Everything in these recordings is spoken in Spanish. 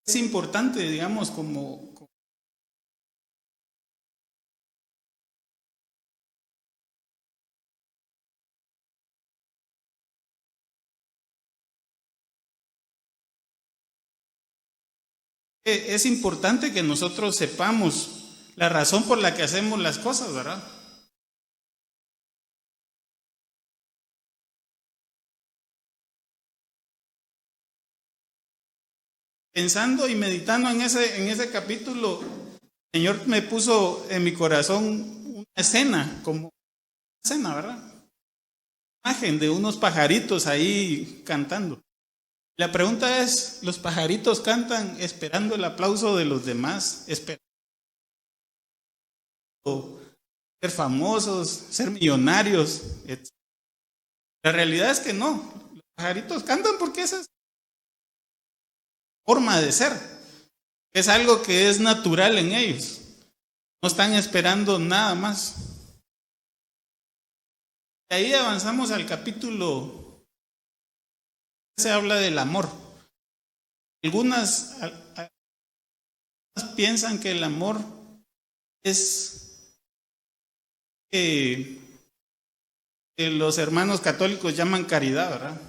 es importante, digamos, es importante que nosotros sepamos la razón por la que hacemos las cosas, ¿verdad? Pensando y meditando en ese capítulo, el Señor me puso en mi corazón una escena, como una escena, ¿verdad? Imagen de unos pajaritos ahí cantando. La pregunta es, ¿los pajaritos cantan esperando el aplauso de los demás, esperando ser famosos, ser millonarios, etc.? La realidad es que no. Los pajaritos cantan porque esa es su forma de ser. Es algo que es natural en ellos. No están esperando nada más. De ahí avanzamos al capítulo. Se habla del amor. Algunas piensan que el amor es que los hermanos católicos llaman caridad, ¿verdad?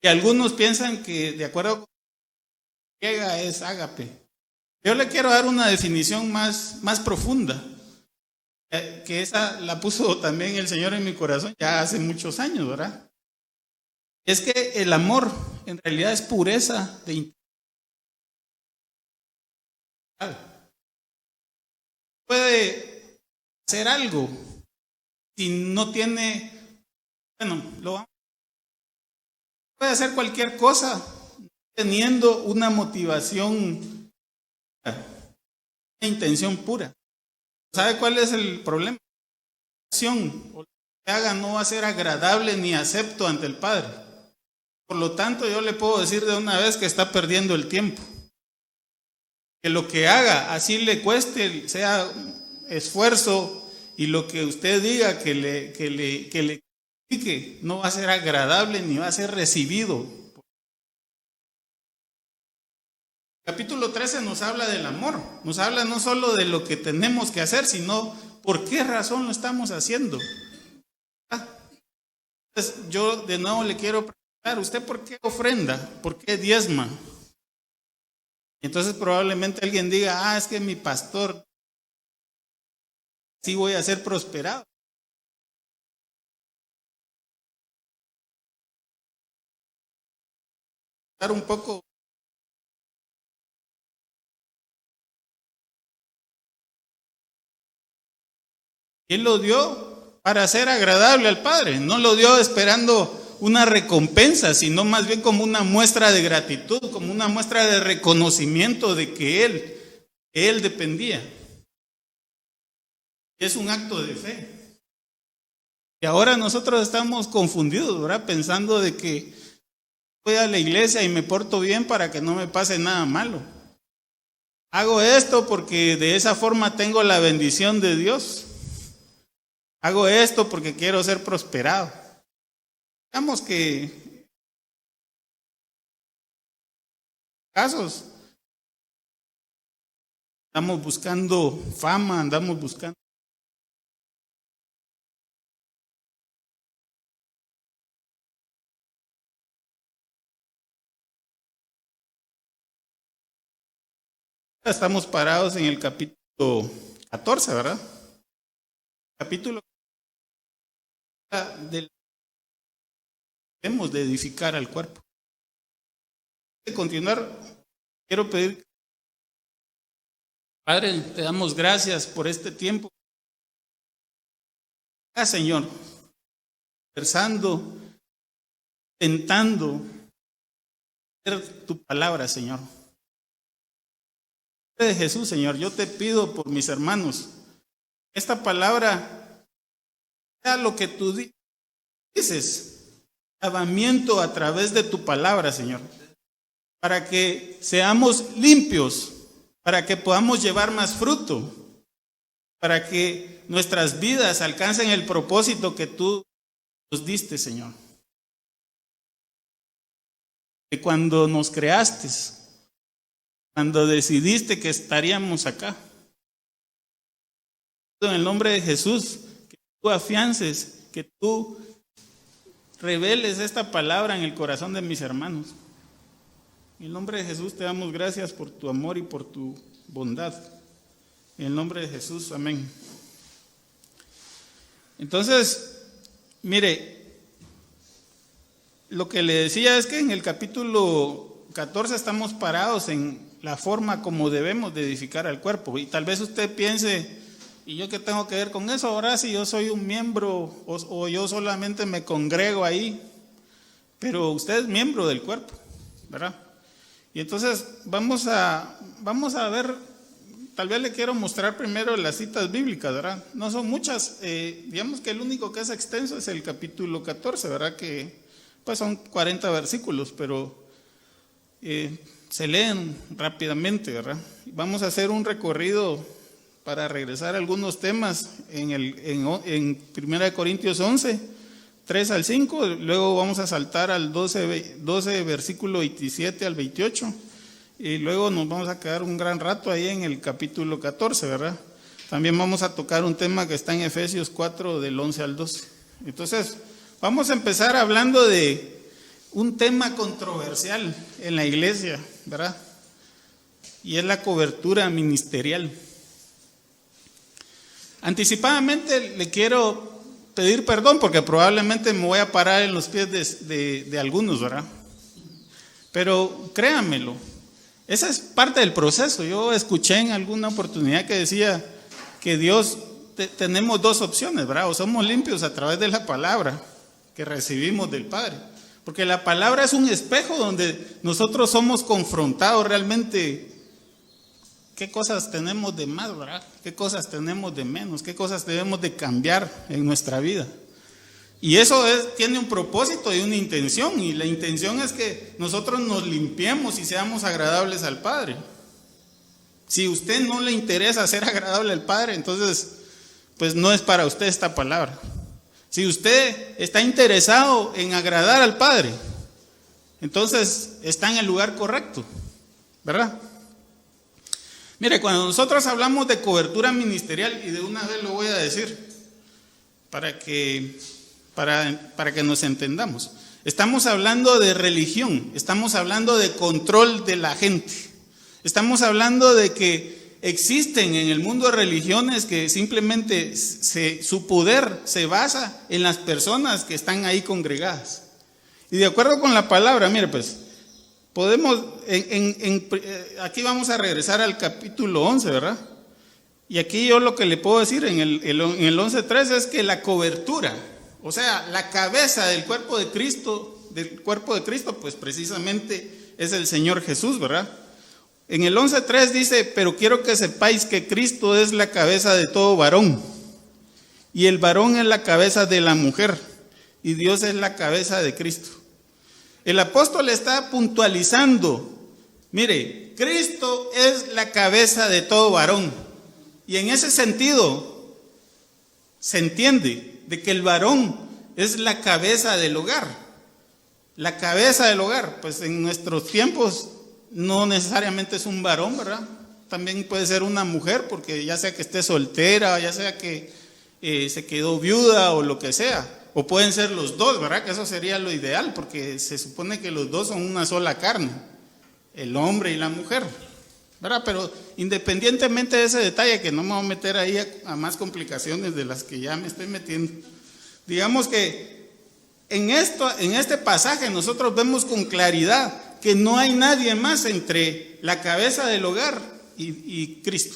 Y algunos piensan que, de acuerdo con griega, es ágape. Yo le quiero dar una definición más profunda, que esa la puso también el Señor en mi corazón ya hace muchos años, ¿verdad? Es que el amor en realidad es pureza de integridad. Puede hacer algo si no tiene, bueno, puede hacer cualquier cosa teniendo una motivación, una intención pura. ¿Sabe cuál es el problema? La acción o lo que haga no va a ser agradable ni acepto ante el Padre. Por lo tanto, yo le puedo decir de una vez que está perdiendo el tiempo. Que lo que haga, así le cueste, sea esfuerzo, y lo que usted diga que le critique, no va a ser agradable ni va a ser recibido. Capítulo 13 nos habla del amor, nos habla no solo de lo que tenemos que hacer, sino por qué razón lo estamos haciendo. Entonces, yo de nuevo le quiero preguntar, ¿usted por qué ofrenda? ¿Por qué diezma? Entonces probablemente alguien diga, es que mi pastor, sí voy a ser prosperado. Un poco. Él lo dio para ser agradable al Padre, no lo dio esperando una recompensa, sino más bien como una muestra de gratitud, como una muestra de reconocimiento de que él dependía. Es un acto de fe. Y ahora nosotros estamos confundidos, ¿verdad? Pensando de que voy a la iglesia y me porto bien para que no me pase nada malo. Hago esto porque de esa forma tengo la bendición de Dios. Hago esto porque quiero ser prosperado. Digamos que casos andamos buscando fama, andamos buscando. Estamos parados en el capítulo 14, ¿verdad? Capítulo del debemos de edificar al cuerpo. De continuar, quiero pedir, Padre, te damos gracias por este tiempo. Señor, conversando, intentando ver tu palabra, Señor. De Jesús, Señor, yo te pido por mis hermanos, esta palabra sea lo que tú dices, lavamiento a través de tu palabra, Señor, para que seamos limpios, para que podamos llevar más fruto, para que nuestras vidas alcancen el propósito que tú nos diste, Señor. que cuando nos creaste, cuando decidiste que estaríamos acá. En el nombre de Jesús, que tú afiances, que tú reveles esta palabra en el corazón de mis hermanos. En el nombre de Jesús te damos gracias por tu amor y por tu bondad. En el nombre de Jesús, amén. Entonces, mire, lo que le decía es que en el capítulo 14 estamos parados en la forma como debemos de edificar al cuerpo. Y tal vez usted piense, ¿y yo qué tengo que ver con eso? Ahora si yo soy un miembro o yo solamente me congrego ahí, pero usted es miembro del cuerpo, ¿verdad? Y entonces vamos a ver, tal vez le quiero mostrar primero las citas bíblicas, ¿verdad? No son muchas, digamos que el único que es extenso es el capítulo 14, ¿verdad? Que pues son 40 versículos, pero se leen rápidamente, ¿verdad? Vamos a hacer un recorrido para regresar a algunos temas en 1 Corintios 11, 3 al 5, luego vamos a saltar al 12 versículo 27 al 28, y luego nos vamos a quedar un gran rato ahí en el capítulo 14, ¿verdad? También vamos a tocar un tema que está en Efesios 4, del 11 al 12. Entonces, vamos a empezar hablando de un tema controversial en la iglesia, ¿verdad? Y es la cobertura ministerial. Anticipadamente le quiero pedir perdón porque probablemente me voy a parar en los pies de algunos, ¿verdad? Pero créanmelo, esa es parte del proceso. Yo escuché en alguna oportunidad que decía que Dios, tenemos dos opciones, ¿verdad? O somos limpios a través de la palabra que recibimos del Padre. Porque la palabra es un espejo donde nosotros somos confrontados realmente. ¿Qué cosas tenemos de más, verdad? ¿Qué cosas tenemos de menos? ¿Qué cosas debemos de cambiar en nuestra vida? Y eso tiene un propósito y una intención. Y la intención es que nosotros nos limpiemos y seamos agradables al Padre. Si a usted no le interesa ser agradable al Padre, entonces pues no es para usted esta palabra. Si usted está interesado en agradar al Padre, entonces está en el lugar correcto, ¿verdad? Mire, cuando nosotros hablamos de cobertura ministerial, y de una vez lo voy a decir, para que nos entendamos, estamos hablando de religión, estamos hablando de control de la gente, estamos hablando de que existen en el mundo religiones que simplemente su poder se basa en las personas que están ahí congregadas. Y de acuerdo con la palabra, mire pues, podemos, aquí vamos a regresar al capítulo 11, ¿verdad? Y aquí yo lo que le puedo decir en el 11.3 es que la cobertura, o sea, la cabeza del cuerpo de Cristo, pues precisamente es el Señor Jesús, ¿verdad? En el 11.3 dice, pero quiero que sepáis que Cristo es la cabeza de todo varón, y el varón es la cabeza de la mujer, y Dios es la cabeza de Cristo. El apóstol está puntualizando, mire, Cristo es la cabeza de todo varón, y en ese sentido se entiende de que el varón es la cabeza del hogar. La cabeza del hogar, pues en nuestros tiempos no necesariamente es un varón, ¿verdad? También puede ser una mujer, porque ya sea que esté soltera, ya sea que se quedó viuda o lo que sea. O pueden ser los dos, ¿verdad? Que eso sería lo ideal, porque se supone que los dos son una sola carne, el hombre y la mujer, ¿verdad? Pero independientemente de ese detalle, que no me voy a meter ahí a más complicaciones de las que ya me estoy metiendo, digamos que en este pasaje nosotros vemos con claridad que no hay nadie más entre la cabeza del hogar y Cristo.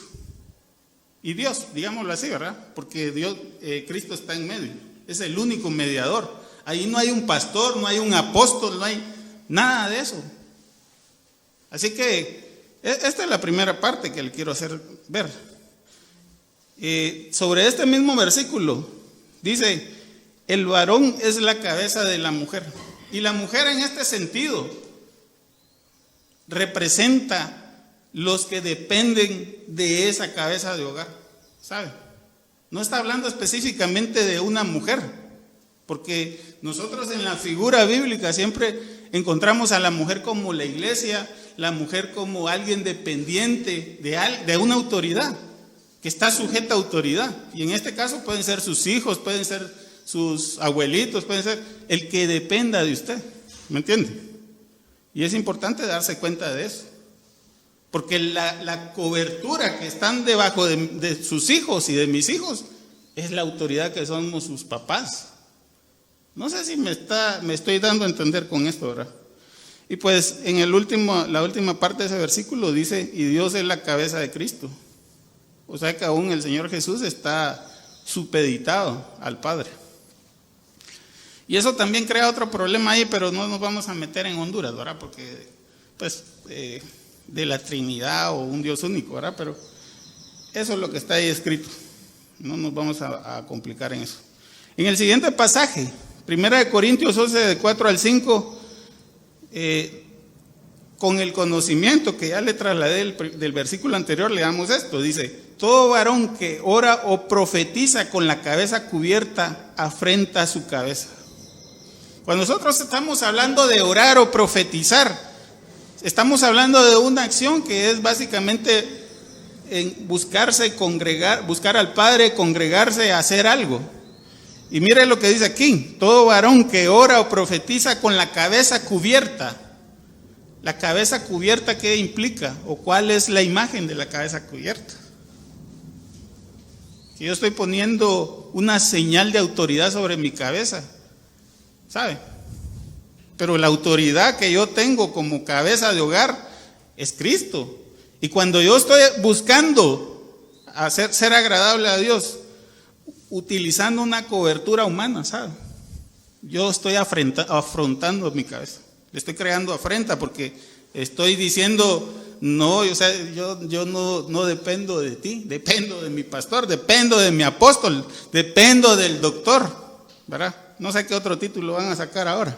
Y Dios, digámoslo así, ¿verdad? Porque Cristo está en medio, es el único mediador. Ahí no hay un pastor, no hay un apóstol, no hay nada de eso. Así que esta es la primera parte que le quiero hacer ver. Sobre este mismo versículo, dice, el varón es la cabeza de la mujer. Y la mujer en este sentido representa los que dependen de esa cabeza de hogar, ¿sabe? No está hablando específicamente de una mujer, porque nosotros en la figura bíblica siempre encontramos a la mujer como la iglesia, la mujer como alguien dependiente de una autoridad, que está sujeta a autoridad. Y en este caso pueden ser sus hijos, pueden ser sus abuelitos, pueden ser el que dependa de usted. ¿Me entiende? Y es importante darse cuenta de eso. Porque la cobertura que están debajo de sus hijos y de mis hijos es la autoridad que somos sus papás. No sé si me estoy dando a entender con esto, ¿verdad? Y pues en la última parte de ese versículo dice, y Dios es la cabeza de Cristo. O sea que aún el Señor Jesús está supeditado al Padre. Y eso también crea otro problema ahí, pero no nos vamos a meter en Honduras, ¿verdad? Porque, pues, de la Trinidad o un Dios único, ¿verdad? Pero eso es lo que está ahí escrito. No nos vamos a complicar en eso. En el siguiente pasaje, 1 Corintios 11, de 4 al 5, con el conocimiento que ya le trasladé del versículo anterior, le damos esto. Dice, todo varón que ora o profetiza con la cabeza cubierta, afrenta su cabeza. Cuando nosotros estamos hablando de orar o profetizar, estamos hablando de una acción que es básicamente en buscar al Padre, congregarse, hacer algo. Y mire lo que dice aquí, todo varón que ora o profetiza con la cabeza cubierta. La cabeza cubierta, ¿qué implica? ¿O cuál es la imagen de la cabeza cubierta? Que yo estoy poniendo una señal de autoridad sobre mi cabeza, ¿sabe? Pero la autoridad que yo tengo como cabeza de hogar es Cristo. Y cuando yo estoy buscando ser agradable a Dios, utilizando una cobertura humana, ¿sabe? Yo estoy afrontando mi cabeza. Le estoy creando afrenta porque estoy diciendo, no, o sea, yo no dependo de ti, dependo de mi pastor, dependo de mi apóstol, dependo del doctor, ¿verdad? No sé qué otro título van a sacar ahora.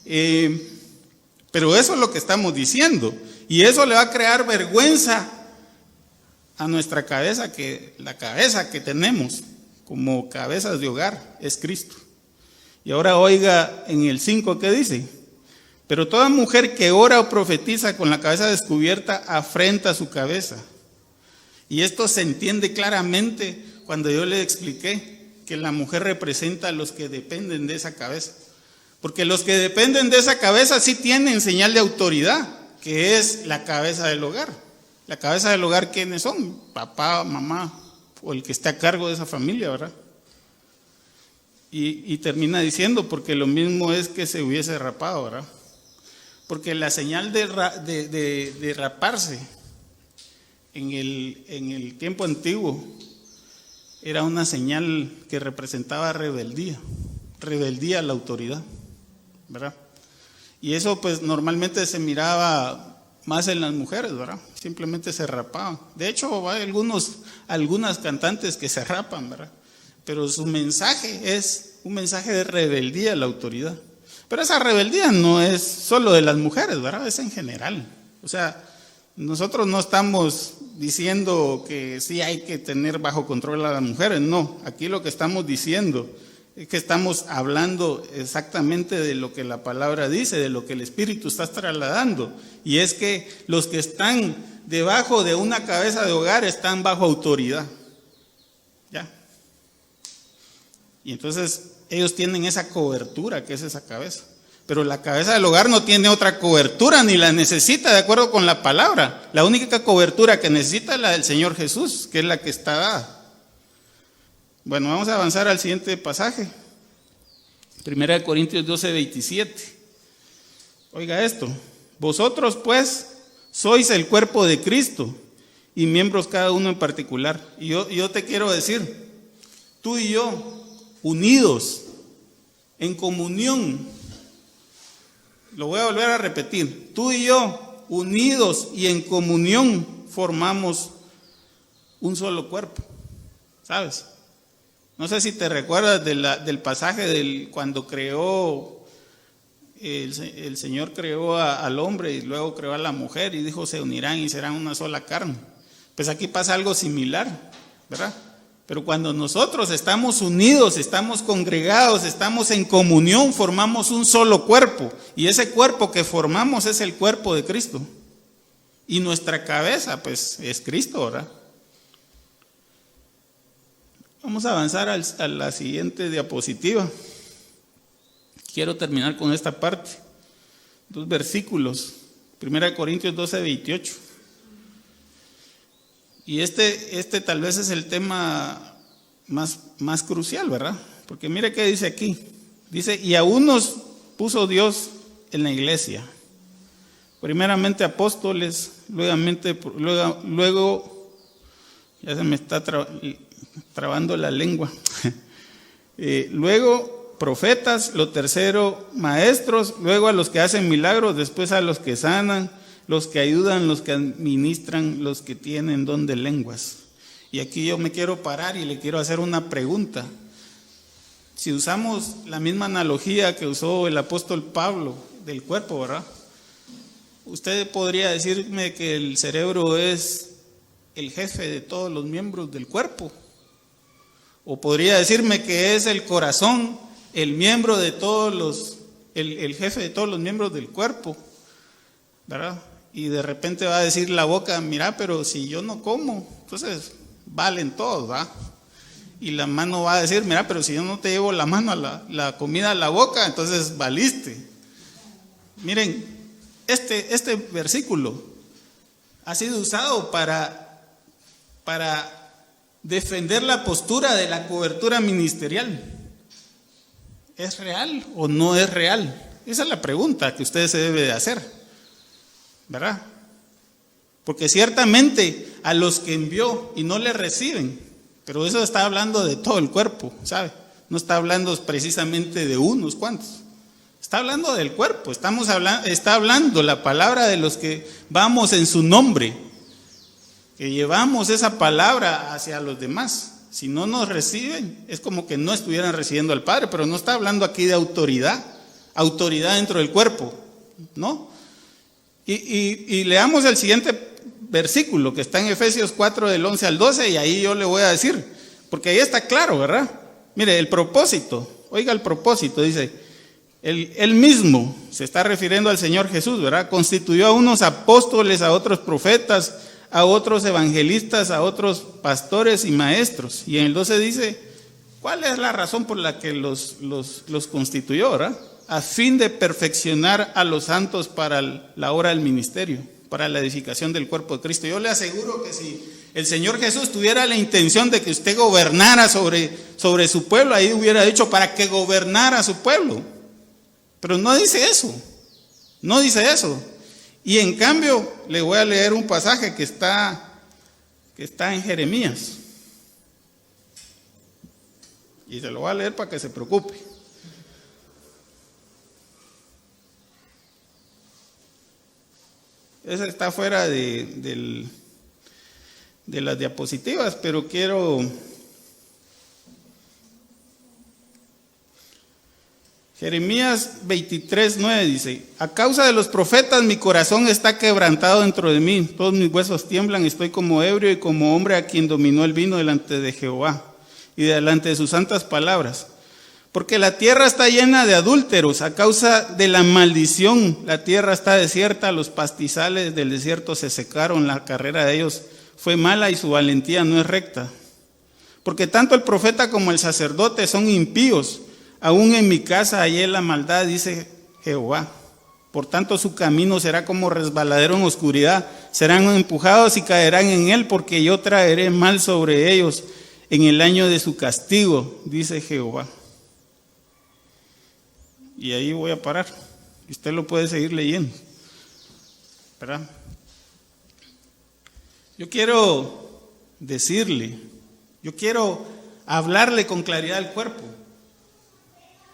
Pero eso es lo que estamos diciendo. Y eso le va a crear vergüenza a nuestra cabeza, que la cabeza que tenemos como cabezas de hogar es Cristo. Y ahora oiga en el 5, ¿qué dice? Pero toda mujer que ora o profetiza con la cabeza descubierta afrenta su cabeza. Y esto se entiende claramente cuando yo le expliqué que la mujer representa a los que dependen de esa cabeza. Porque los que dependen de esa cabeza sí tienen señal de autoridad, que es la cabeza del hogar. La cabeza del hogar, ¿quiénes son? Papá, mamá, o el que está a cargo de esa familia, ¿verdad? Y termina diciendo, porque lo mismo es que se hubiese rapado, ¿verdad? Porque la señal de raparse en el tiempo antiguo era una señal que representaba rebeldía a la autoridad, ¿verdad? Y eso pues normalmente se miraba más en las mujeres, ¿verdad? Simplemente se rapaban. De hecho, hay algunas cantantes que se rapan, ¿verdad? Pero su mensaje es un mensaje de rebeldía a la autoridad. Pero esa rebeldía no es solo de las mujeres, ¿verdad? Es en general. O sea, nosotros no estamos diciendo que sí hay que tener bajo control a las mujeres, no. Aquí lo que estamos diciendo es que estamos hablando exactamente de lo que la palabra dice, de lo que el Espíritu está trasladando. Y es que los que están debajo de una cabeza de hogar están bajo autoridad. ¿Ya? Y entonces ellos tienen esa cobertura que es esa cabeza. Pero la cabeza del hogar no tiene otra cobertura ni la necesita de acuerdo con la palabra. La única cobertura que necesita es la del Señor Jesús, que es la que está dada. Bueno, vamos a avanzar al siguiente pasaje. 1 Corintios 12, 27. Oiga esto. Vosotros pues sois el cuerpo de Cristo y miembros cada uno en particular. Y yo te quiero decir, tú y yo, unidos, en comunión, lo voy a volver a repetir, tú y yo, unidos y en comunión, formamos un solo cuerpo, ¿sabes? No sé si te recuerdas del pasaje cuando creó, el Señor creó al hombre y luego creó a la mujer y dijo se unirán y serán una sola carne. Pues aquí pasa algo similar, ¿verdad? Pero cuando nosotros estamos unidos, estamos congregados, estamos en comunión, formamos un solo cuerpo. Y ese cuerpo que formamos es el cuerpo de Cristo. Y nuestra cabeza, pues, es Cristo, ¿verdad? Vamos a avanzar a la siguiente diapositiva. Quiero terminar con esta parte. 2 versículos. 1 Corintios 12, 28. Y este tal vez es el tema más crucial, ¿verdad? Porque mire qué dice aquí. Dice, y a unos puso Dios en la iglesia. Primeramente apóstoles, luego ya se me está trabando la lengua. Luego profetas, lo tercero maestros, luego a los que hacen milagros, después a los que sanan, los que ayudan, los que administran, los que tienen don de lenguas. Y aquí yo me quiero parar y le quiero hacer una pregunta. Si usamos la misma analogía que usó el apóstol Pablo del cuerpo, ¿verdad? Usted podría decirme que el cerebro es el jefe de todos los miembros del cuerpo. O podría decirme que es el corazón, el miembro de todos el jefe de todos los miembros del cuerpo, ¿verdad? Y de repente va a decir la boca, mira, pero si yo no como, entonces valen todos, ¿va? Y la mano va a decir, mira, pero si yo no te llevo la mano a la comida a la boca, entonces valiste. Miren, este versículo ha sido usado para defender la postura de la cobertura ministerial. ¿Es real o no es real? Esa es la pregunta que usted se debe de hacer, ¿verdad? Porque ciertamente a los que envió y no le reciben, pero eso está hablando de todo el cuerpo, ¿sabe? No está hablando precisamente de unos cuantos. Está hablando del cuerpo, está hablando la palabra de los que vamos en su nombre, que llevamos esa palabra hacia los demás. Si no nos reciben, es como que no estuvieran recibiendo al Padre, pero no está hablando aquí de autoridad dentro del cuerpo, ¿no? Y leamos el siguiente versículo que está en Efesios 4 del 11 al 12 y ahí yo le voy a decir, porque ahí está claro, ¿verdad? Mire, el propósito, oiga el propósito, dice, él mismo, se está refiriendo al Señor Jesús, ¿verdad? Constituyó a unos apóstoles, a otros profetas, a otros evangelistas, a otros pastores y maestros. Y en el 12 dice, ¿cuál es la razón por la que los constituyó, ¿verdad? A fin de perfeccionar a los santos para la obra del ministerio, para la edificación del cuerpo de Cristo. Yo le aseguro que si el Señor Jesús tuviera la intención de que usted gobernara sobre su pueblo, ahí hubiera dicho para que gobernara su pueblo. Pero no dice eso, no dice eso. Y en cambio, le voy a leer un pasaje que está en Jeremías. Y se lo voy a leer para que se preocupe. Esa está fuera de las diapositivas, pero quiero... Jeremías 23:9 dice, a causa de los profetas mi corazón está quebrantado dentro de mí, todos mis huesos tiemblan, estoy como ebrio y como hombre a quien dominó el vino delante de Jehová y delante de sus santas palabras. Porque la tierra está llena de adúlteros, a causa de la maldición la tierra está desierta, los pastizales del desierto se secaron, la carrera de ellos fue mala y su valentía no es recta. Porque tanto el profeta como el sacerdote son impíos, aún en mi casa hallé la maldad, dice Jehová. Por tanto su camino será como resbaladero en oscuridad, serán empujados y caerán en él, porque yo traeré mal sobre ellos en el año de su castigo, dice Jehová. Y ahí voy a parar. Usted lo puede seguir leyendo, ¿verdad? Yo quiero decirle, yo quiero hablarle con claridad al cuerpo.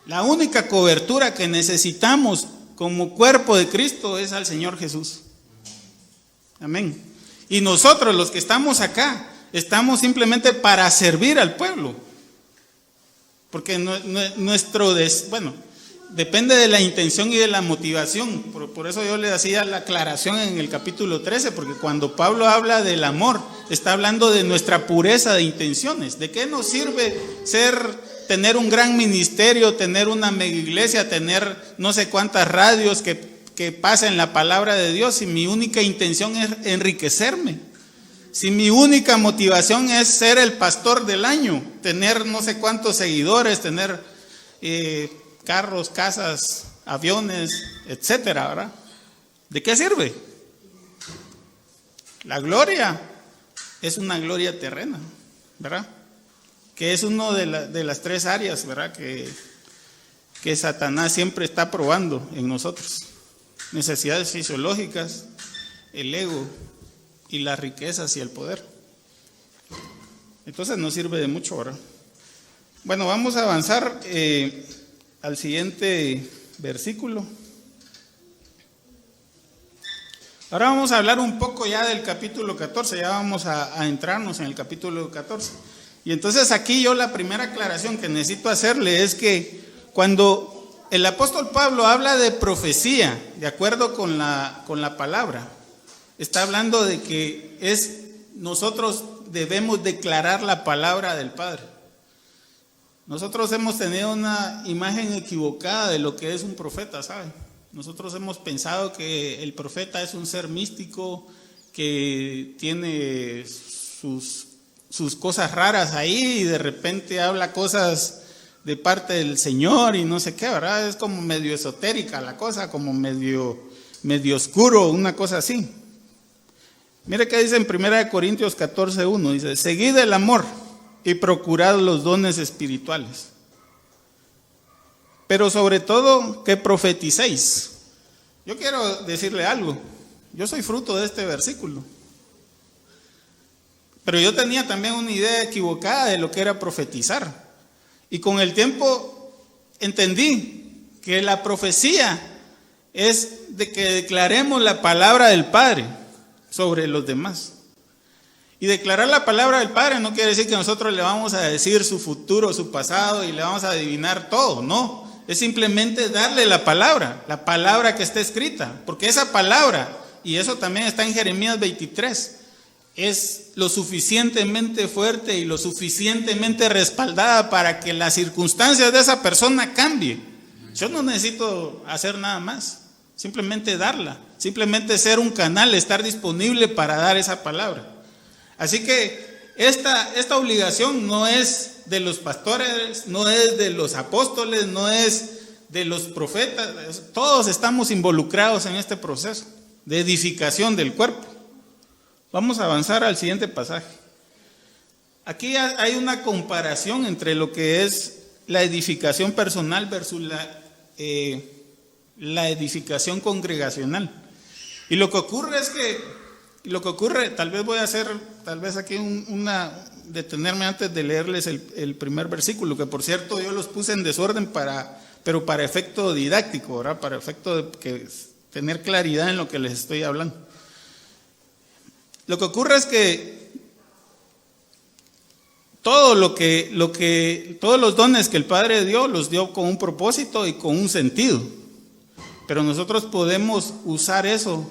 La única cobertura que necesitamos como cuerpo de Cristo es al Señor Jesús. Amén. Y nosotros los que estamos acá, estamos simplemente para servir al pueblo. Porque depende de la intención y de la motivación. Por eso yo le hacía la aclaración en el capítulo 13, porque cuando Pablo habla del amor, está hablando de nuestra pureza de intenciones. ¿De qué nos sirve tener un gran ministerio, tener una mega iglesia, tener no sé cuántas radios que pasen la palabra de Dios si mi única intención es enriquecerme? Si mi única motivación es ser el pastor del año, tener no sé cuántos seguidores, tener carros, casas, aviones, etcétera, ¿verdad? ¿De qué sirve? La gloria es una gloria terrena, ¿verdad? Que es una de las tres áreas, ¿verdad? Que Satanás siempre está probando en nosotros. Necesidades fisiológicas, el ego y las riquezas y el poder. Entonces no sirve de mucho, ¿verdad? Bueno, vamos a avanzar al siguiente versículo. Ahora vamos a hablar un poco ya del capítulo 14, ya vamos a entrarnos en el capítulo 14. Y entonces aquí yo la primera aclaración que necesito hacerle es que cuando el apóstol Pablo habla de profecía, de acuerdo con la palabra, está hablando de que nosotros debemos declarar la palabra del Padre. Nosotros hemos tenido una imagen equivocada de lo que es un profeta, ¿saben? Nosotros hemos pensado que el profeta es un ser místico que tiene sus cosas raras ahí y de repente habla cosas de parte del Señor y no sé qué, ¿verdad? Es como medio esotérica la cosa, como medio oscuro, una cosa así. Mire qué dice en 1 Corintios 14:1, dice: seguid el amor y procurad los dones espirituales, pero sobre todo que profeticéis. Yo quiero decirle algo, yo soy fruto de este versículo, pero yo tenía también una idea equivocada de lo que era profetizar, y con el tiempo entendí que la profecía es de que declaremos la palabra del Padre sobre los demás. Y declarar la palabra del Padre no quiere decir que nosotros le vamos a decir su futuro, su pasado y le vamos a adivinar todo, no. Es simplemente darle la palabra que está escrita, porque esa palabra, y eso también está en Jeremías 23, es lo suficientemente fuerte y lo suficientemente respaldada para que las circunstancias de esa persona cambien. Yo no necesito hacer nada más, simplemente darla, simplemente ser un canal, estar disponible para dar esa palabra. Así que esta obligación no es de los pastores, no es de los apóstoles, no es de los profetas. Todos estamos involucrados en este proceso de edificación del cuerpo. Vamos a avanzar al siguiente pasaje. Aquí hay una comparación entre lo que es la edificación personal versus la edificación congregacional. Y lo que ocurre es que tal vez voy a hacer, aquí detenerme antes de leerles el primer versículo, que por cierto yo los puse en desorden pero para efecto didáctico, ¿verdad? Para efecto de tener claridad en lo que les estoy hablando. Lo que ocurre es que todos los dones que el Padre dio, los dio con un propósito y con un sentido. Pero nosotros podemos usar eso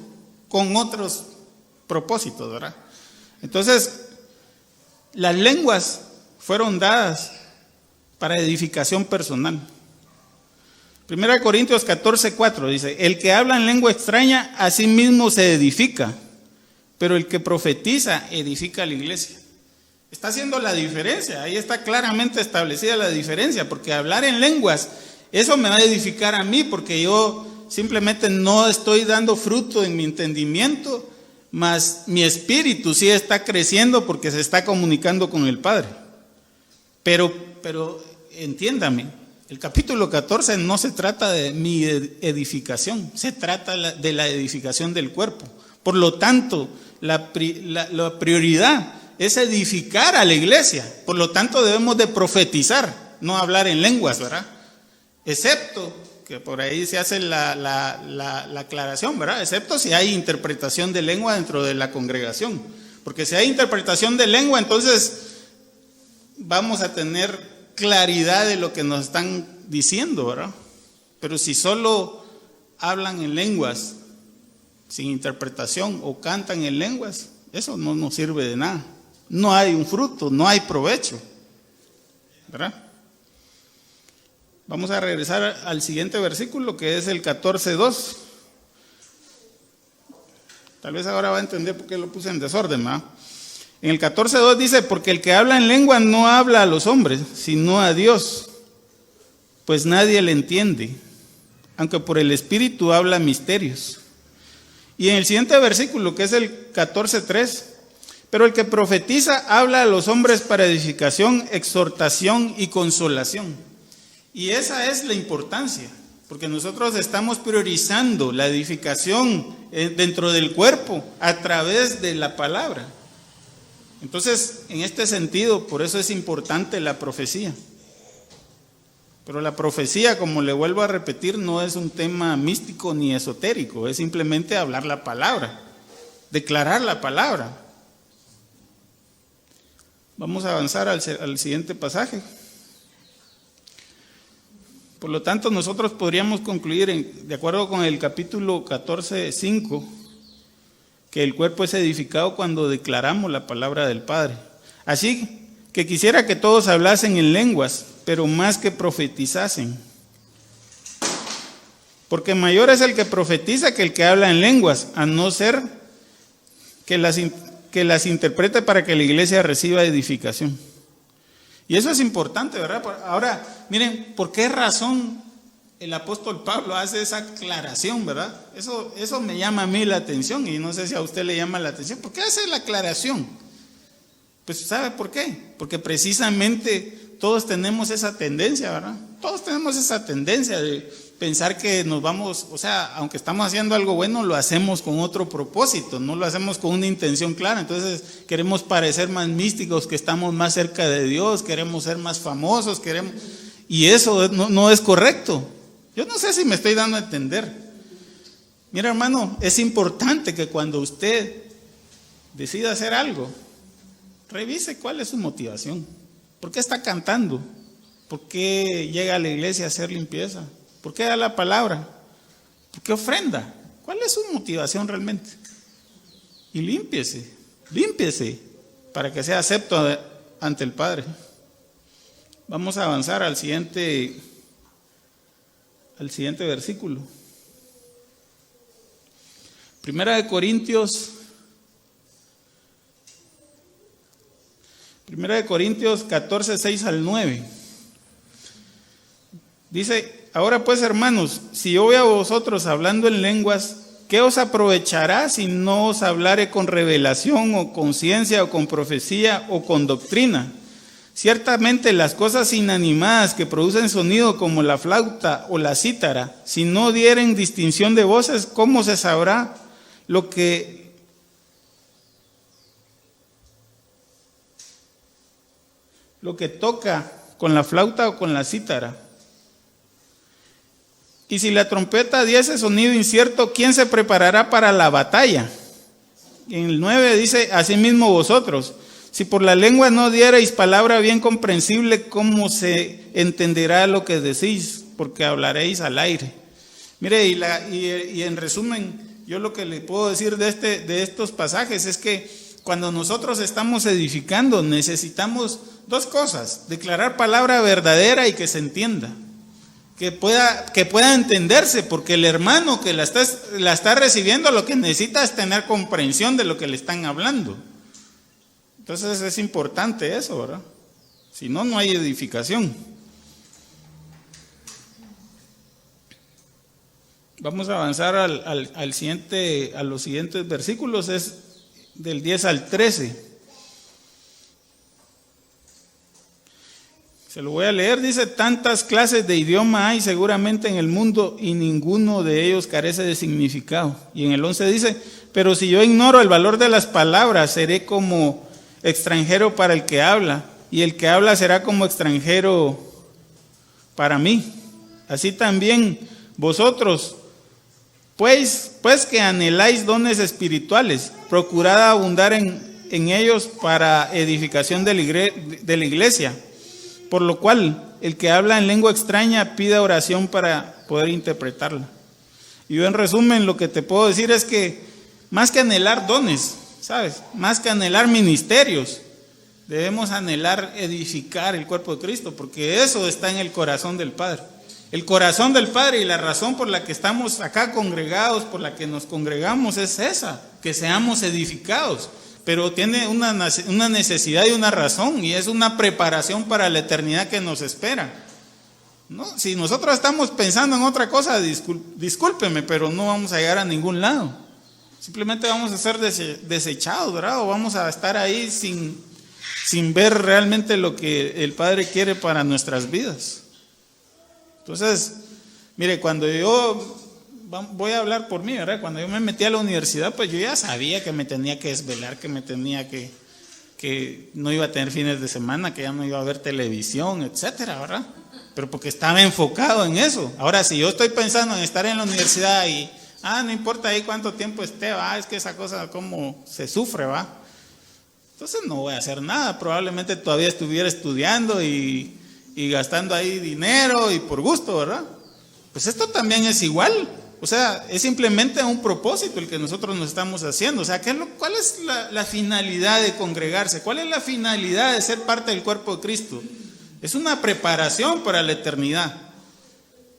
con otros propósitos, ¿verdad? Entonces, las lenguas fueron dadas para edificación personal. 1 Corintios 14:4 dice: el que habla en lengua extraña a sí mismo se edifica, pero el que profetiza edifica a la iglesia. Está haciendo la diferencia, ahí está claramente establecida la diferencia, porque hablar en lenguas, eso me va a edificar a mí, porque yo simplemente no estoy dando fruto en mi entendimiento, mas mi espíritu sí está creciendo porque se está comunicando con el Padre. Pero entiéndame, el capítulo 14 no se trata de mi edificación, se trata de la edificación del cuerpo. Por lo tanto, la prioridad es edificar a la iglesia. Por lo tanto, debemos de profetizar, no hablar en lenguas, ¿verdad? Excepto, que por ahí se hace la aclaración, ¿verdad? Excepto si hay interpretación de lengua dentro de la congregación. Porque si hay interpretación de lengua, entonces vamos a tener claridad de lo que nos están diciendo, ¿verdad? Pero si solo hablan en lenguas, sin interpretación, o cantan en lenguas, eso no nos sirve de nada. No hay un fruto, no hay provecho, ¿verdad? Vamos a regresar al siguiente versículo, que es el 14:2. Tal vez ahora va a entender por qué lo puse en desorden, ¿verdad? En el 14:2 dice, porque el que habla en lengua no habla a los hombres, sino a Dios, pues nadie le entiende, aunque por el Espíritu habla misterios. Y en el siguiente versículo, que es el 14:3, pero el que profetiza habla a los hombres para edificación, exhortación y consolación. Y esa es la importancia, porque nosotros estamos priorizando la edificación dentro del cuerpo a través de la palabra. Entonces, en este sentido, por eso es importante la profecía. Pero la profecía, como le vuelvo a repetir, no es un tema místico ni esotérico, es simplemente hablar la palabra, declarar la palabra. Vamos a avanzar al siguiente pasaje. Por lo tanto, nosotros podríamos concluir, de acuerdo con el capítulo 14:5, que el cuerpo es edificado cuando declaramos la palabra del Padre. Así que quisiera que todos hablasen en lenguas, pero más que profetizasen. Porque mayor es el que profetiza que el que habla en lenguas, a no ser que las interprete para que la iglesia reciba edificación. Y eso es importante, ¿verdad? Ahora, miren, ¿por qué razón el apóstol Pablo hace esa aclaración, verdad? Eso me llama a mí la atención, y no sé si a usted le llama la atención. ¿Por qué hace la aclaración? Pues ¿sabe por qué? Porque precisamente todos tenemos esa tendencia, ¿verdad? Todos tenemos esa tendencia de pensar que nos vamos, o sea, aunque estamos haciendo algo bueno, lo hacemos con otro propósito, no lo hacemos con una intención clara. Entonces queremos parecer más místicos, que estamos más cerca de Dios, queremos ser más famosos, y eso no es correcto. Yo no sé si me estoy dando a entender. Mira, hermano, es importante que cuando usted decida hacer algo, revise cuál es su motivación. ¿Por qué está cantando? ¿Por qué llega a la iglesia a hacer limpieza? ¿Por qué da la palabra? ¿Por qué ofrenda? ¿Cuál es su motivación realmente? Y límpiese para que sea acepto ante el Padre. Vamos a avanzar al siguiente versículo. Primera de Corintios 14:6-9. Dice, ahora pues, hermanos, si yo voy a vosotros hablando en lenguas, ¿qué os aprovechará si no os hablare con revelación o con ciencia o con profecía o con doctrina? Ciertamente las cosas inanimadas que producen sonido como la flauta o la cítara, si no dieren distinción de voces, ¿cómo se sabrá lo que toca con la flauta o con la cítara? Y si la trompeta diese sonido incierto, ¿quién se preparará para la batalla? En el 9 dice, asimismo vosotros, si por la lengua no dierais palabra bien comprensible, ¿cómo se entenderá lo que decís? Porque hablaréis al aire. Mire, y en resumen, yo lo que le puedo decir de estos pasajes es que cuando nosotros estamos edificando, necesitamos dos cosas: declarar palabra verdadera y que se entienda, que pueda entenderse, porque el hermano que la está recibiendo lo que necesita es tener comprensión de lo que le están hablando. Entonces es importante eso, ¿verdad? Si no, no hay edificación. Vamos a avanzar a los siguientes versículos, es del 10 al 13. Se lo voy a leer, dice, tantas clases de idioma hay seguramente en el mundo y ninguno de ellos carece de significado. Y en el 11 dice, pero si yo ignoro el valor de las palabras, seré como extranjero para el que habla, y el que habla será como extranjero para mí. Así también vosotros, pues que anheláis dones espirituales, procurad abundar en ellos para edificación de la iglesia. por lo cual el que habla en lengua extraña pida oración para poder interpretarla. Y yo en resumen lo que te puedo decir es que más que anhelar dones, ¿sabes? Más que anhelar ministerios, debemos anhelar edificar el cuerpo de Cristo, porque eso está en el corazón del Padre. El corazón del Padre y la razón por la que estamos acá congregados, por la que nos congregamos, es esa, que seamos edificados. Pero tiene una necesidad y una razón, y es una preparación para la eternidad que nos espera. ¿No? Si nosotros estamos pensando en otra cosa, discúlpeme, pero no vamos a llegar a ningún lado. Simplemente vamos a ser desechados, ¿verdad? O vamos a estar ahí sin ver realmente lo que el Padre quiere para nuestras vidas. Entonces, mire, cuando yo, voy a hablar por mí, ¿verdad? Cuando yo me metí a la universidad, pues yo ya sabía que me tenía que desvelar, que no iba a tener fines de semana, que ya no iba a ver televisión, etcétera, ¿verdad? Pero porque estaba enfocado en eso. Ahora, si yo estoy pensando en estar en la universidad y, no importa ahí cuánto tiempo esté, es que esa cosa como se sufre, ¿va? Entonces no voy a hacer nada, probablemente todavía estuviera estudiando y gastando ahí dinero y por gusto, ¿verdad? Pues esto también es igual, o sea, es simplemente un propósito el que nosotros nos estamos haciendo. O sea, ¿cuál es la finalidad de congregarse? ¿Cuál es la finalidad de ser parte del cuerpo de Cristo? Es una preparación para la eternidad.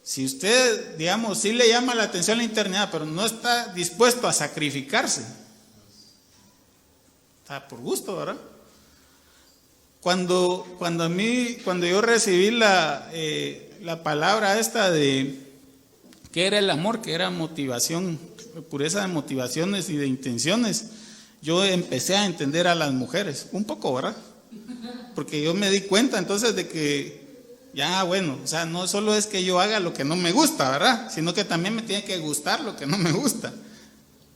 Si usted, digamos, sí le llama la atención la eternidad, pero no está dispuesto a sacrificarse, está por gusto, ¿verdad? Cuando yo recibí la palabra esta de qué era el amor, que era motivación, pureza de motivaciones y de intenciones, yo empecé a entender a las mujeres, un poco, ¿verdad? Porque yo me di cuenta entonces de que o sea, no solo es que yo haga lo que no me gusta, ¿verdad? Sino que también me tiene que gustar lo que no me gusta.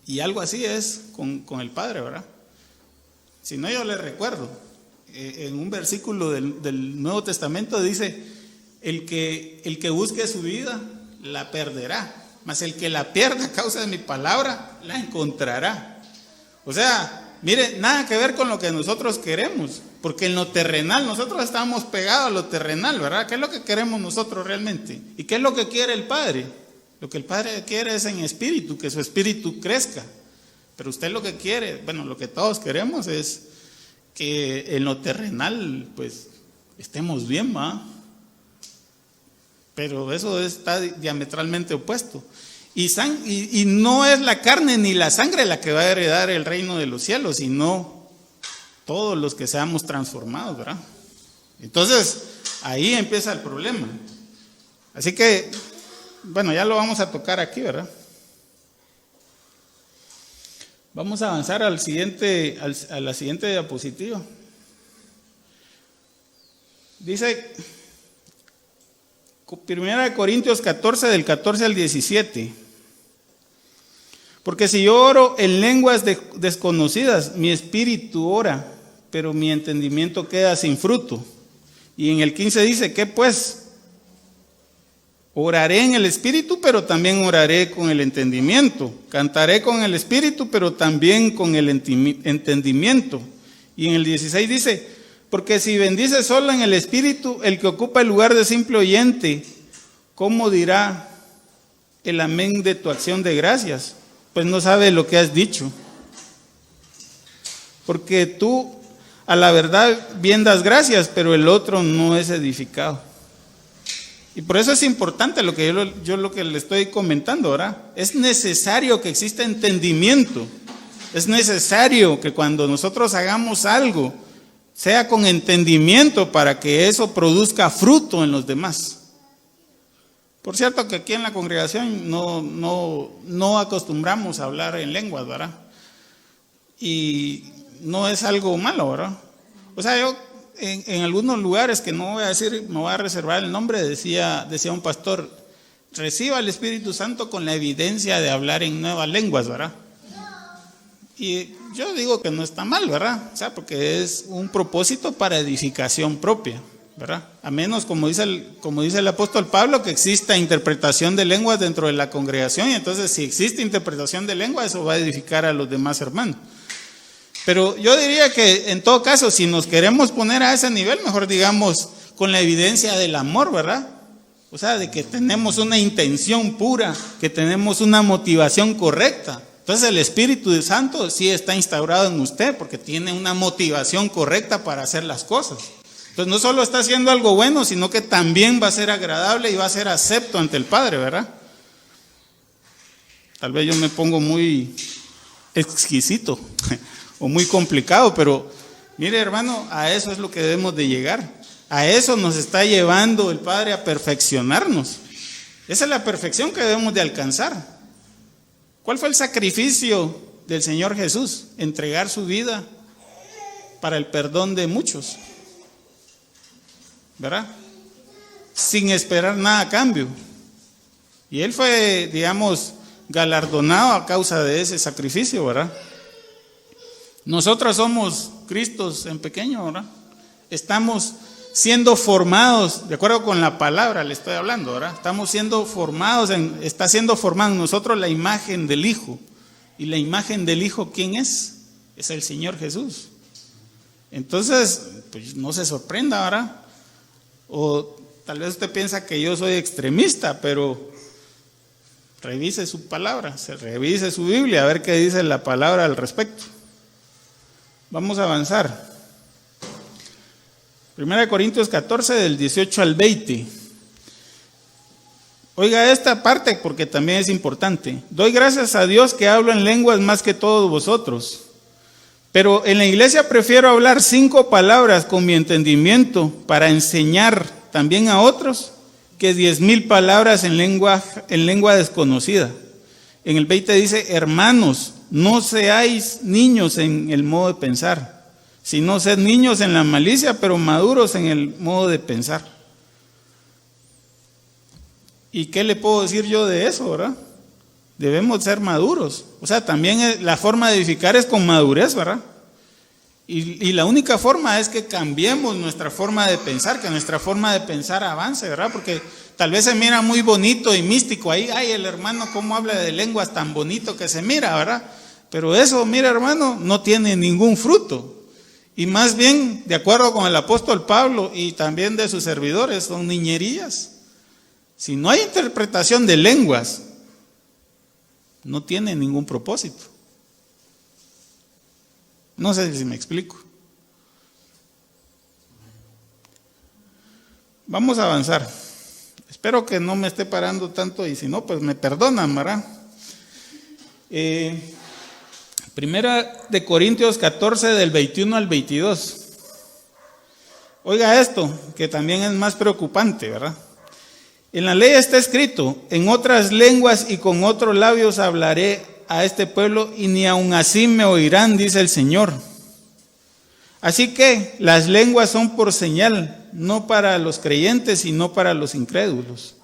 Y algo así es con el Padre, ¿verdad? Si no, yo le recuerdo. En un versículo del Nuevo Testamento dice, el que busque su vida, la perderá, mas el que la pierda a causa de mi palabra, la encontrará. O sea, mire, nada que ver con lo que nosotros queremos, porque en lo terrenal, nosotros estamos pegados a lo terrenal, ¿verdad? ¿Qué es lo que queremos nosotros realmente? ¿Y qué es lo que quiere el Padre? Lo que el Padre quiere es en espíritu, que su espíritu crezca. Pero usted lo que quiere, lo que todos queremos es que en lo terrenal, pues, estemos bien, ¿va? Pero eso está diametralmente opuesto. Y no es la carne ni la sangre la que va a heredar el reino de los cielos, sino todos los que seamos transformados, ¿verdad? Entonces, ahí empieza el problema. Así que, ya lo vamos a tocar aquí, ¿verdad? Vamos a avanzar a la siguiente diapositiva. Dice 1 Corintios 14, del 14 al 17. Porque si yo oro en lenguas desconocidas, mi espíritu ora, pero mi entendimiento queda sin fruto. Y en el 15 dice, ¿qué pues? Oraré en el espíritu, pero también oraré con el entendimiento. Cantaré con el espíritu, pero también con el entendimiento. Y en el 16 dice, porque si bendice solo en el espíritu, el que ocupa el lugar de simple oyente, ¿cómo dirá el amén de tu acción de gracias? Pues no sabe lo que has dicho. Porque tú a la verdad bien das gracias, pero el otro no es edificado. Y por eso es importante lo que yo lo que le estoy comentando, ¿verdad? Es necesario que exista entendimiento. Es necesario que cuando nosotros hagamos algo, sea con entendimiento para que eso produzca fruto en los demás. Por cierto que aquí en la congregación no acostumbramos a hablar en lenguas, ¿verdad? Y no es algo malo, ¿verdad? O sea, yo en algunos lugares que no voy a decir, me voy a reservar el nombre, decía un pastor, reciba el Espíritu Santo con la evidencia de hablar en nuevas lenguas, ¿verdad? Y yo digo que no está mal, ¿verdad? O sea, porque es un propósito para edificación propia, ¿verdad? A menos, como dice el apóstol Pablo, que exista interpretación de lenguas dentro de la congregación, y entonces si existe interpretación de lenguas, eso va a edificar a los demás hermanos. Pero yo diría que en todo caso, si nos queremos poner a ese nivel, mejor digamos con la evidencia del amor, ¿verdad? O sea, de que tenemos una intención pura, que tenemos una motivación correcta. Entonces el Espíritu Santo sí está instaurado en usted porque tiene una motivación correcta para hacer las cosas. Entonces no solo está haciendo algo bueno, sino que también va a ser agradable y va a ser acepto ante el Padre, ¿verdad? Tal vez yo me pongo muy exquisito o muy complicado, pero mire, hermano, a eso es lo que debemos de llegar. A eso nos está llevando el Padre, a perfeccionarnos. Esa es la perfección que debemos de alcanzar. ¿Cuál fue el sacrificio del Señor Jesús? Entregar su vida para el perdón de muchos, ¿verdad? Sin esperar nada a cambio. Y Él fue, digamos, galardonado a causa de ese sacrificio, ¿verdad? Nosotros somos Cristos en pequeño, ¿verdad? Estamos siendo formados, de acuerdo con la palabra le estoy hablando, ¿verdad? Estamos siendo formados, está siendo formado en nosotros la imagen del Hijo. ¿Y la imagen del Hijo quién es? Es el Señor Jesús. Entonces, pues no se sorprenda, ¿verdad? O tal vez usted piensa que yo soy extremista, pero revise su palabra, revise su Biblia, a ver qué dice la palabra al respecto. Vamos a avanzar. 1 Corintios 14, del 18 al 20. Oiga esta parte porque también es importante. Doy gracias a Dios que hablo en lenguas más que todos vosotros. Pero en la iglesia prefiero hablar 5 palabras con mi entendimiento para enseñar también a otros que 10,000 palabras en lengua desconocida. En el 20 dice, hermanos, no seáis niños en el modo de pensar, sino sed niños en la malicia, pero maduros en el modo de pensar. ¿Y qué le puedo decir yo de eso, verdad? Debemos ser maduros. O sea, también la forma de edificar es con madurez, ¿verdad? Y la única forma es que cambiemos nuestra forma de pensar, que nuestra forma de pensar avance, ¿verdad? Porque tal vez se mira muy bonito y místico ahí, ay, el hermano cómo habla de lenguas tan bonito que se mira, ¿verdad? Pero eso, mira hermano, no tiene ningún fruto. Y más bien, de acuerdo con el apóstol Pablo y también de sus servidores, son niñerías. Si no hay interpretación de lenguas, no tiene ningún propósito. No sé si me explico. Vamos a avanzar. Espero que no me esté parando tanto y si no, pues me perdonan, ¿verdad? Primera de Corintios 14, del 21 al 22. Oiga esto, que también es más preocupante, ¿verdad? En la ley está escrito, en otras lenguas y con otros labios hablaré a este pueblo y ni aun así me oirán, dice el Señor. Así que las lenguas son por señal, no para los creyentes, sino para los incrédulos.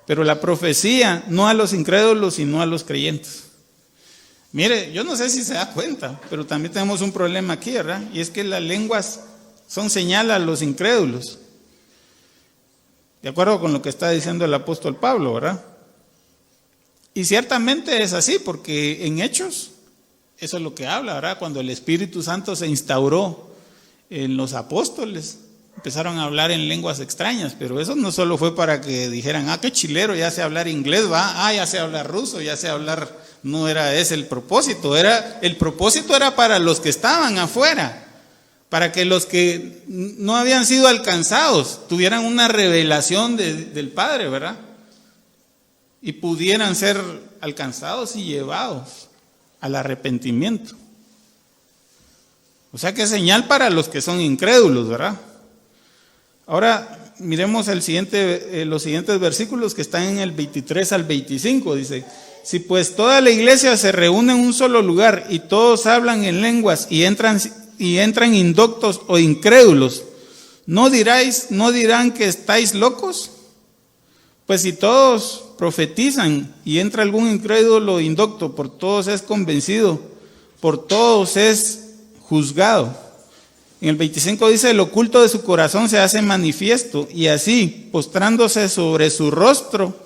Pero la profecía no a los incrédulos, sino a los creyentes. Mire, yo no sé si se da cuenta, pero también tenemos un problema aquí, ¿verdad? Y es que las lenguas son señal a los incrédulos. De acuerdo con lo que está diciendo el apóstol Pablo, ¿verdad? Y ciertamente es así, porque en Hechos, eso es lo que habla, ¿verdad? Cuando el Espíritu Santo se instauró en los apóstoles, empezaron a hablar en lenguas extrañas, pero eso no solo fue para que dijeran, qué chilero, ya sé hablar inglés, va, ya sé hablar ruso, ya sé hablar, no era ese el propósito, el propósito era para los que estaban afuera, para que los que no habían sido alcanzados tuvieran una revelación del Padre, ¿verdad? Y pudieran ser alcanzados y llevados al arrepentimiento. O sea que es señal para los que son incrédulos, ¿verdad? Ahora miremos los siguientes versículos que están en el 23 al 25. Dice, si pues toda la iglesia se reúne en un solo lugar y todos hablan en lenguas y entran indoctos o incrédulos, ¿no dirán que estáis locos? Pues si todos profetizan y entra algún incrédulo o indocto, por todos es convencido, por todos es juzgado. En el 25 dice, el oculto de su corazón se hace manifiesto, y así, postrándose sobre su rostro,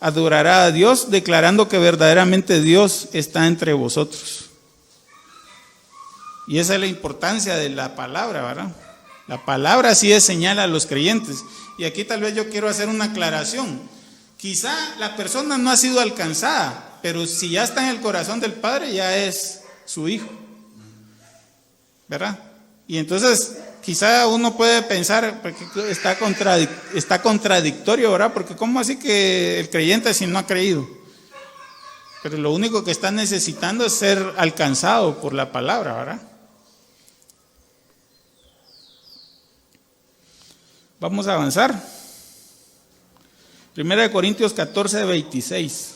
adorará a Dios, declarando que verdaderamente Dios está entre vosotros. Y esa es la importancia de la palabra, ¿verdad? La palabra sí es señal a los creyentes. Y aquí tal vez yo quiero hacer una aclaración. Quizá la persona no ha sido alcanzada, pero si ya está en el corazón del Padre, ya es su hijo, ¿verdad? Y entonces quizá uno puede pensar, porque está contradictorio, ¿verdad? Porque ¿cómo así que el creyente si no ha creído? Pero lo único que está necesitando es ser alcanzado por la palabra, ¿verdad? Vamos a avanzar. 1 Corintios 14, 26.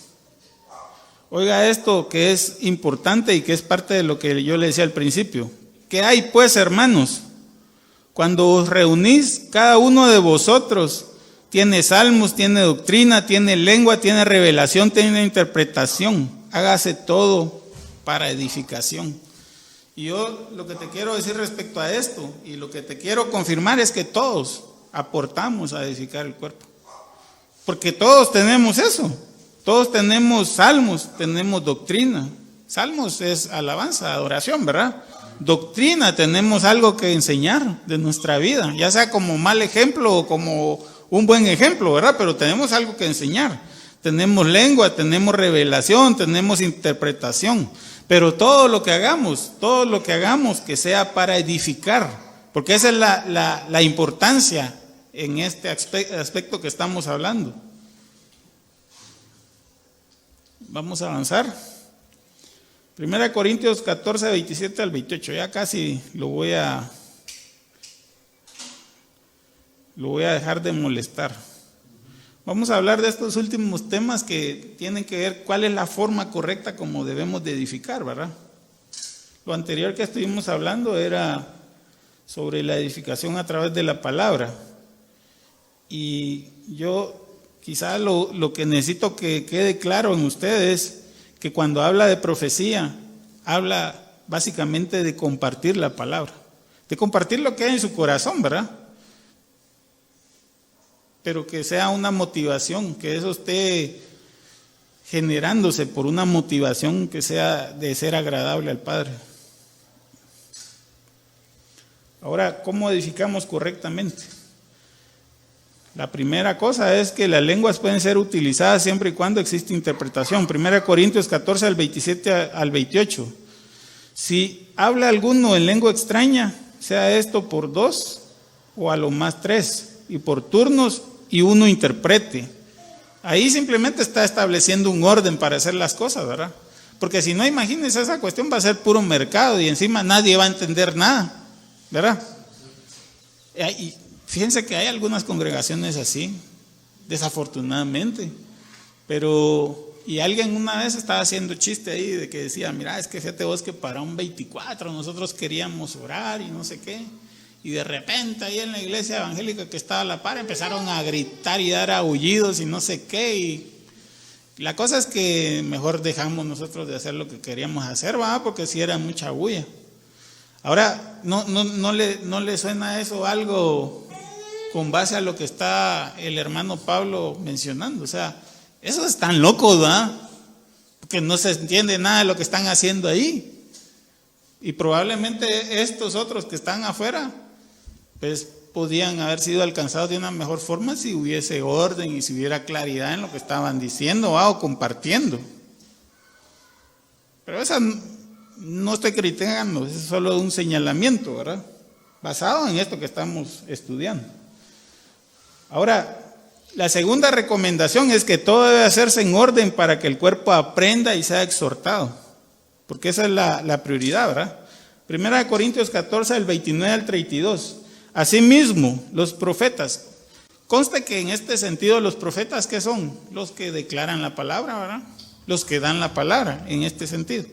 Oiga esto que es importante y que es parte de lo que yo le decía al principio. ¿Qué hay pues, hermanos? Cuando os reunís, cada uno de vosotros tiene salmos, tiene doctrina, tiene lengua, tiene revelación, tiene interpretación. Hágase todo para edificación. Y yo lo que te quiero decir respecto a esto y lo que te quiero confirmar es que todos aportamos a edificar el cuerpo. Porque todos tenemos eso. Todos tenemos salmos, tenemos doctrina. Salmos es alabanza, adoración, ¿verdad? Doctrina, tenemos algo que enseñar de nuestra vida, ya sea como mal ejemplo o como un buen ejemplo, ¿verdad? Pero tenemos algo que enseñar. Tenemos lengua, tenemos revelación, tenemos interpretación. Pero todo lo que hagamos que sea para edificar, porque esa es la importancia en este aspecto que estamos hablando. Vamos a avanzar. 1 Corintios 14, 27 al 28, ya casi lo voy a dejar de molestar. Vamos a hablar de estos últimos temas que tienen que ver cuál es la forma correcta como debemos de edificar, ¿verdad? Lo anterior que estuvimos hablando era sobre la edificación a través de la palabra. Y yo quizá lo que necesito que quede claro en ustedes, que cuando habla de profecía, habla básicamente de compartir la palabra, de compartir lo que hay en su corazón, ¿verdad? Pero que sea una motivación, que eso esté generándose por una motivación que sea de ser agradable al Padre. Ahora, ¿cómo edificamos correctamente? La primera cosa es que las lenguas pueden ser utilizadas siempre y cuando existe interpretación. 1 Corintios 14, al 27 al 28. Si habla alguno en lengua extraña, sea esto por 2 o a lo más 3, y por turnos y uno interprete. Ahí simplemente está estableciendo un orden para hacer las cosas, ¿verdad? Porque si no, imagínense, esa cuestión va a ser puro mercado y encima nadie va a entender nada, ¿verdad? Y fíjense que hay algunas congregaciones así, desafortunadamente, y alguien una vez estaba haciendo chiste ahí de que decía, mira, es que fíjate vos que para un 24 nosotros queríamos orar y no sé qué, y de repente ahí en la iglesia evangélica que estaba a la par empezaron a gritar y dar aullidos y no sé qué, y la cosa es que mejor dejamos nosotros de hacer lo que queríamos hacer, ¿verdad? Porque sí era mucha bulla. Ahora, ¿no le suena eso algo con base a lo que está el hermano Pablo mencionando? O sea, esos están locos, ¿verdad? Porque no se entiende nada de lo que están haciendo ahí. Y probablemente estos otros que están afuera, pues podían haber sido alcanzados de una mejor forma si hubiese orden y si hubiera claridad en lo que estaban diciendo o compartiendo. Pero esa no estoy criticando, es solo un señalamiento, ¿verdad? Basado en esto que estamos estudiando. Ahora, la segunda recomendación es que todo debe hacerse en orden para que el cuerpo aprenda y sea exhortado, porque esa es la prioridad, ¿verdad? 1 Corintios 14, del 29 al 32. Asimismo, los profetas, conste que en este sentido los profetas, ¿qué son? Los que declaran la palabra, ¿verdad? Los que dan la palabra, en este sentido.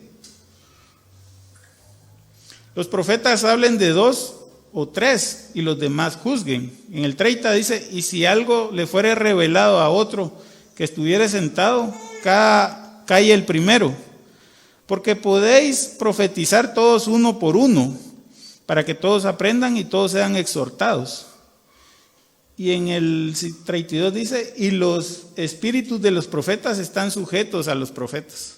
Los profetas hablen de 2 o 3 y los demás juzguen. En el 30 dice, y si algo le fuere revelado a otro que estuviere sentado, calle el primero, porque podéis profetizar todos uno por uno, para que todos aprendan y todos sean exhortados. Y en el 32 dice, y los espíritus de los profetas están sujetos a los profetas.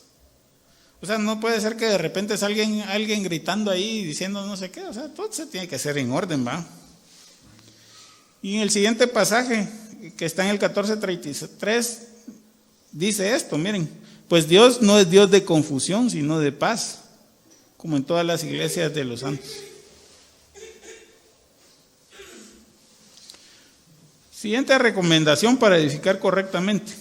O sea, no puede ser que de repente salga alguien gritando ahí diciendo no sé qué. O sea, todo se tiene que hacer en orden, ¿va? Y en el siguiente pasaje, que está en el 14:33, dice esto, miren, pues Dios no es Dios de confusión, sino de paz, como en todas las iglesias de los santos. Siguiente recomendación para edificar correctamente.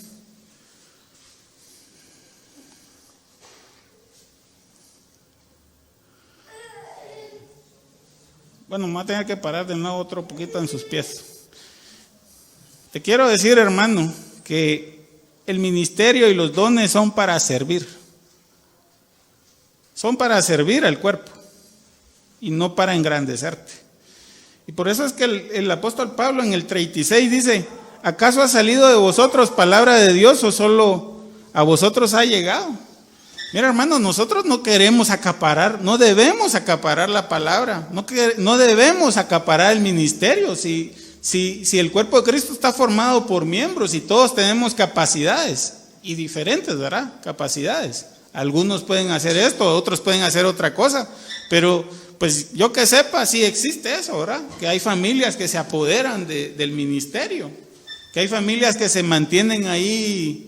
Bueno, me voy a tener que parar de nuevo otro poquito en sus pies. Te quiero decir, hermano, que el ministerio y los dones son para servir. Son para servir al cuerpo y no para engrandecerte. Y por eso es que el apóstol Pablo en el 36 dice, ¿acaso ha salido de vosotros palabra de Dios o solo a vosotros ha llegado? Mira, hermano, nosotros no queremos acaparar, no debemos acaparar la palabra, no debemos acaparar el ministerio. Si el cuerpo de Cristo está formado por miembros y todos tenemos capacidades y diferentes, ¿verdad? Capacidades. Algunos pueden hacer esto, otros pueden hacer otra cosa, pero pues yo que sepa, sí existe eso, ¿verdad? Que hay familias que se apoderan del ministerio, que hay familias que se mantienen ahí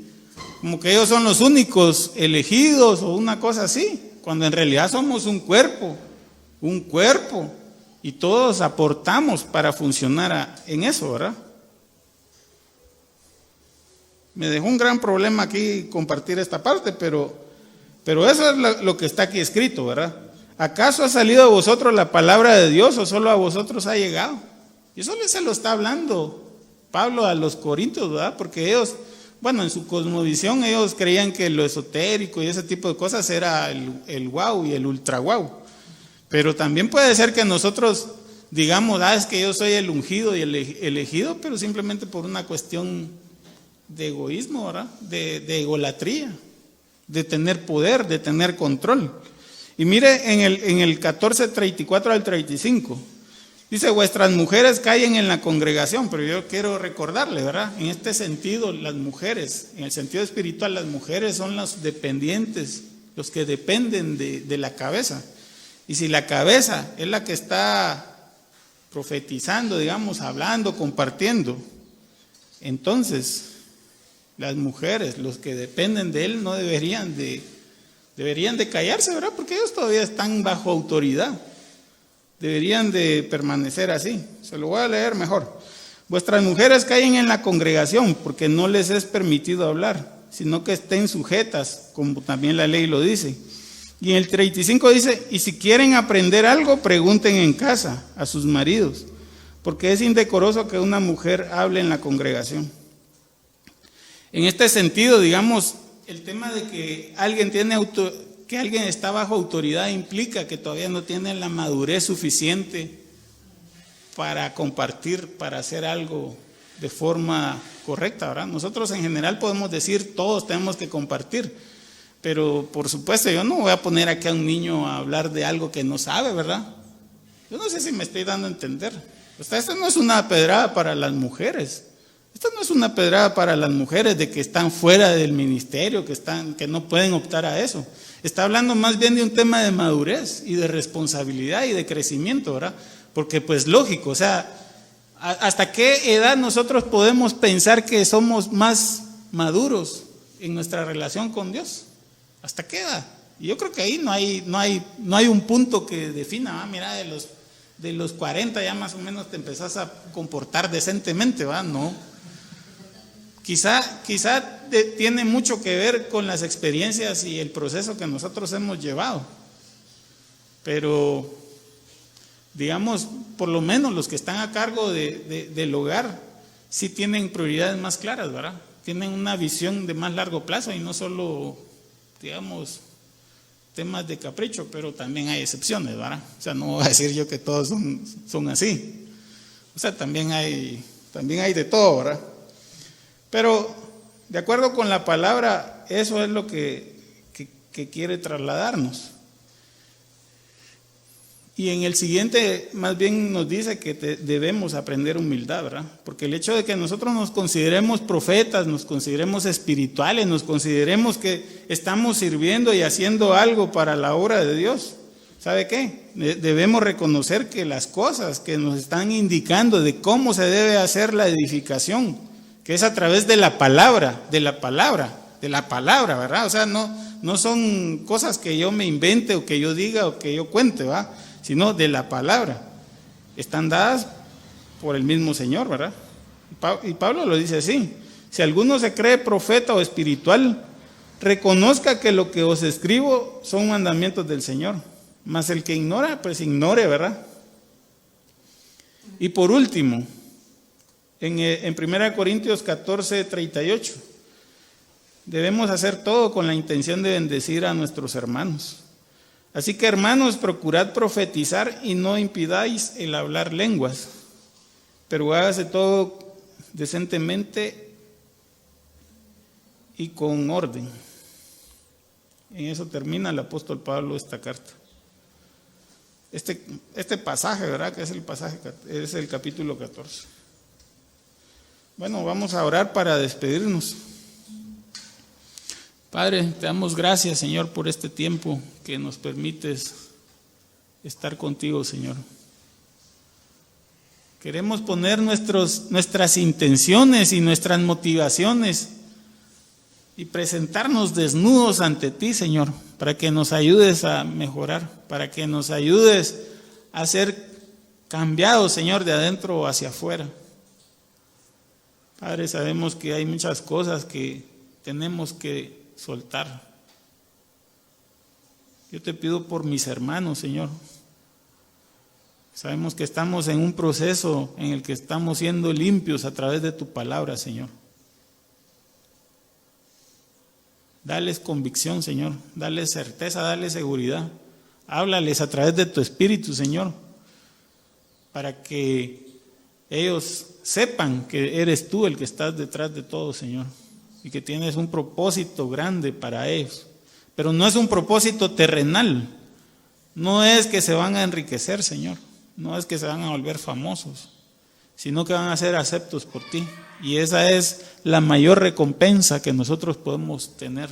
como que ellos son los únicos elegidos o una cosa así, cuando en realidad somos un cuerpo, y todos aportamos para funcionar en eso, ¿verdad? Me dejó un gran problema aquí compartir esta parte, pero eso es lo que está aquí escrito, ¿verdad? ¿Acaso ha salido de vosotros la palabra de Dios o solo a vosotros ha llegado? Y eso se lo está hablando Pablo a los corintios, ¿verdad? Porque ellos, bueno, en su cosmovisión ellos creían que lo esotérico y ese tipo de cosas era el wow y el ultra wow. Pero también puede ser que nosotros digamos, es que yo soy el ungido y el elegido, pero simplemente por una cuestión de egoísmo, ¿verdad? De egolatría, de tener poder, de tener control. Y mire en el 14:34 al 35, dice, vuestras mujeres callen en la congregación, pero yo quiero recordarle, ¿verdad? En este sentido, las mujeres, en el sentido espiritual, las mujeres son los dependientes, los que dependen de la cabeza. Y si la cabeza es la que está profetizando, digamos, hablando, compartiendo, entonces las mujeres, los que dependen de él, no deberían de callarse, ¿verdad? Porque ellos todavía están bajo autoridad. Deberían de permanecer así. Se lo voy a leer mejor. Vuestras mujeres callen en la congregación, porque no les es permitido hablar, sino que estén sujetas, como también la ley lo dice. Y en el 35 dice, y si quieren aprender algo, pregunten en casa a sus maridos, porque es indecoroso que una mujer hable en la congregación. En este sentido, digamos, el tema de que alguien está bajo autoridad implica que todavía no tiene la madurez suficiente para compartir, para hacer algo de forma correcta, ¿verdad? Nosotros en general podemos decir, todos tenemos que compartir, pero por supuesto yo no voy a poner aquí a un niño a hablar de algo que no sabe, ¿verdad? Yo no sé si me estoy dando a entender. O sea, esto no es una pedrada para las mujeres. Esto no es una pedrada para las mujeres de que están fuera del ministerio, que no pueden optar a eso. Está hablando más bien de un tema de madurez y de responsabilidad y de crecimiento, ¿verdad? Porque pues lógico, o sea, ¿hasta qué edad nosotros podemos pensar que somos más maduros en nuestra relación con Dios? ¿Hasta qué edad? Y yo creo que ahí no hay un punto que defina, mira, de los 40 ya más o menos te empezás a comportar decentemente, ¿va? No. Quizá tiene mucho que ver con las experiencias y el proceso que nosotros hemos llevado. Pero, digamos, por lo menos los que están a cargo del hogar sí tienen prioridades más claras, ¿verdad? Tienen una visión de más largo plazo y no solo, digamos, temas de capricho, pero también hay excepciones, ¿verdad? O sea, no voy a decir yo que todos son así. O sea, también hay de todo, ¿verdad? Pero, de acuerdo con la palabra, eso es lo que quiere trasladarnos. Y en el siguiente, más bien nos dice que debemos aprender humildad, ¿verdad? Porque el hecho de que nosotros nos consideremos profetas, nos consideremos espirituales, nos consideremos que estamos sirviendo y haciendo algo para la obra de Dios, ¿sabe qué? Debemos reconocer que las cosas que nos están indicando de cómo se debe hacer la edificación, que es a través de la palabra, ¿verdad? O sea, no son cosas que yo me invente o que yo diga o que yo cuente, ¿va? Sino de la palabra. Están dadas por el mismo Señor, ¿verdad? Y Pablo lo dice así: si alguno se cree profeta o espiritual, reconozca que lo que os escribo son mandamientos del Señor. Mas el que ignora, pues ignore, ¿verdad? Y por último, en 1 Corintios 14:38, debemos hacer todo con la intención de bendecir a nuestros hermanos. Así que, hermanos, procurad profetizar y no impidáis el hablar lenguas, pero hágase todo decentemente y con orden. En eso termina el apóstol Pablo esta carta. Este pasaje, ¿verdad? Que es el capítulo 14. Bueno, vamos a orar para despedirnos. Padre, te damos gracias, Señor, por este tiempo que nos permites estar contigo, Señor. Queremos poner nuestras intenciones y nuestras motivaciones y presentarnos desnudos ante ti, Señor, para que nos ayudes a mejorar, para que nos ayudes a ser cambiados, Señor, de adentro hacia afuera. Padre, sabemos que hay muchas cosas que tenemos que soltar. Yo te pido por mis hermanos, Señor. Sabemos que estamos en un proceso en el que estamos siendo limpios a través de tu palabra, Señor. Dales convicción, Señor. Dales certeza, dales seguridad. Háblales a través de tu Espíritu, Señor, para que ellos sepan que eres tú el que estás detrás de todo, Señor, y que tienes un propósito grande para ellos. Pero no es un propósito terrenal. No es que se van a enriquecer, Señor. No es que se van a volver famosos, sino que van a ser aceptos por ti. Y esa es la mayor recompensa que nosotros podemos tener.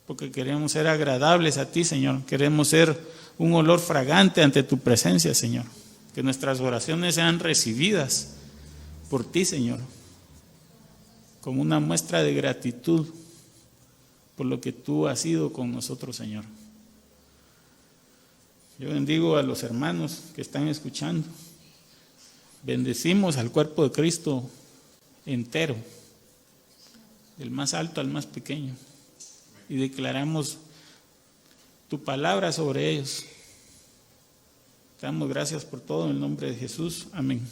Porque queremos ser agradables a ti, Señor. Queremos ser un olor fragante ante tu presencia, Señor. Que nuestras oraciones sean recibidas por ti, Señor, como una muestra de gratitud por lo que tú has sido con nosotros, Señor. Yo bendigo a los hermanos que están escuchando. Bendecimos al cuerpo de Cristo entero, del más alto al más pequeño, y declaramos tu palabra sobre ellos. Te damos gracias por todo en el nombre de Jesús. Amén.